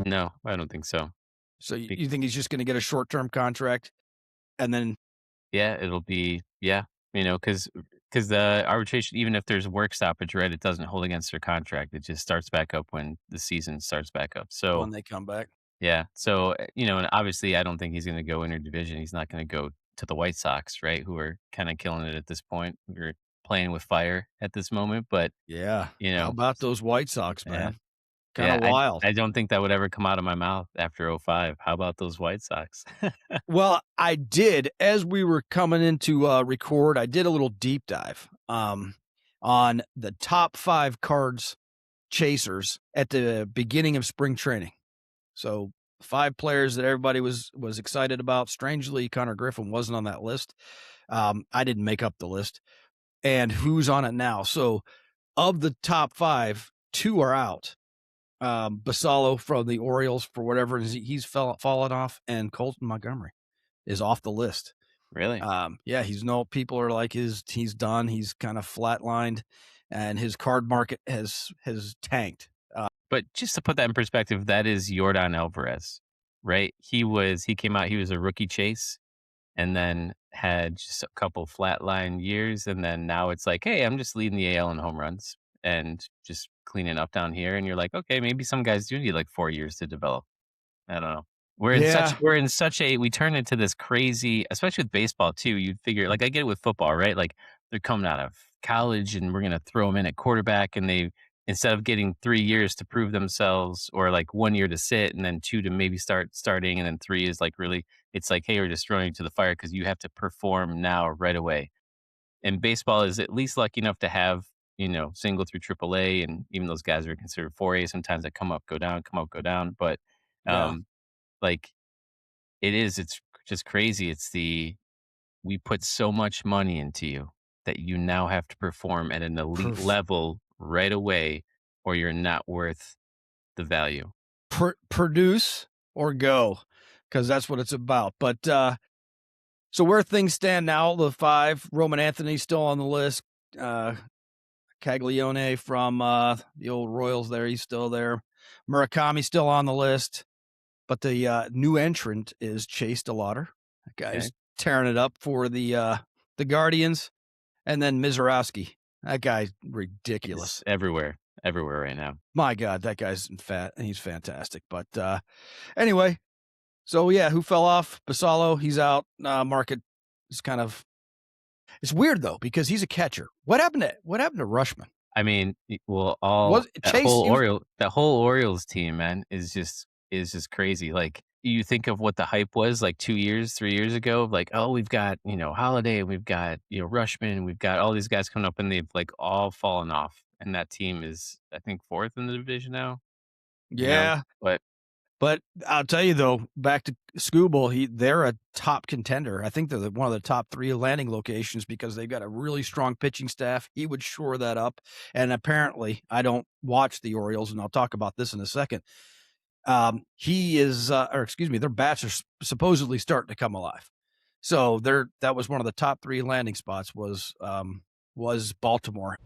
No, I don't think so. So you Be you think he's just gonna get a short-term contract and then Yeah, it'll be yeah, because the arbitration, even if there's work stoppage, right, it doesn't hold against their contract. It just starts back up when the season starts back up. So, when they come back? yeah. So, and obviously, I don't think he's gonna go interdivision. He's not gonna go to the White Sox, right, who are kinda killing it at this point. We're playing with fire at this moment, but, Yeah. you How know about those White Sox, yeah. man? Kinda Yeah, wild. I don't think that would ever come out of my mouth after '05. How about those White Sox? Well, I did as we were coming into, record, I did a little deep dive, on the top 5 cards chasers at the beginning of spring training. So, 5 players that everybody was excited about. Strangely, Connor Griffin wasn't on that list. I didn't make up the list. And who's on it now? So, of the top 5, 2 are out. Basallo from the Orioles for whatever he's fallen off, and Colton Montgomery is off the list. Really? Yeah, people are like he's done. He's kind of flatlined, and his card market has tanked. But just to put that in perspective, that is Yordan Alvarez, right? He came out, he was a rookie chase and then had just a couple flatline years, and then now it's like, "Hey, I'm just leading the AL in home runs and just cleaning up down here," and you're like, "Okay, maybe some guys do need, like, 4 years to develop." I don't know. Yeah, We turn into this crazy, especially with baseball too. You'd figure, like, I get it with football, right? Like, they're coming out of college and we're gonna throw them in at quarterback, and they, instead of getting 3 years to prove themselves, or like 1 year to sit and then 2 to maybe starting, and then 3 is like really, it's like, "Hey, we're just throwing you to the fire because you have to perform now right away." And baseball is at least lucky enough to have, single through AAA, and even those guys are considered 4A sometimes, that come up, go down, come up, go down. But, yeah. um like, it's just crazy. We put so much money into you that you now have to perform at an elite Perf- level right away, or you're not worth the value. produce or go, because that's what it's about. But so where things stand now, the 5, Roman Anthony's still on the list. Uh, Caglione from the old Royals, there, he's still there. Murakami's still on the list. But the, new entrant is Chase DeLauter. That Okay? guy's tearing it up for the Guardians, and then Mizorowski. That guy's He's ridiculous. everywhere right now. My god, that guy's he's fantastic, but, anyway, so, yeah, who fell off? Basallo, he's out. Market is kind of it's weird, though, because he's a catcher. What happened to Rushman? I mean, well, all Was Chase he was that whole Orioles team, man, is just crazy. Like, you think of what the hype was like 2 years, 3 years ago, of like, "Oh, we've got, Holiday, we've got, Rushman, we've got all these guys coming up," and they've, like, all fallen off, and that team is, I think, 4th in the division now, Yeah. but But I'll tell you though, back to Skubal, they're a top contender. I think they're one of the top 3 landing locations because they've got a really strong pitching staff. He would shore that up. And apparently, I don't watch the Orioles, and I'll talk about this in a second. He is, or excuse me, their bats are supposedly starting to come alive. So that was one of the top 3 landing spots was Baltimore.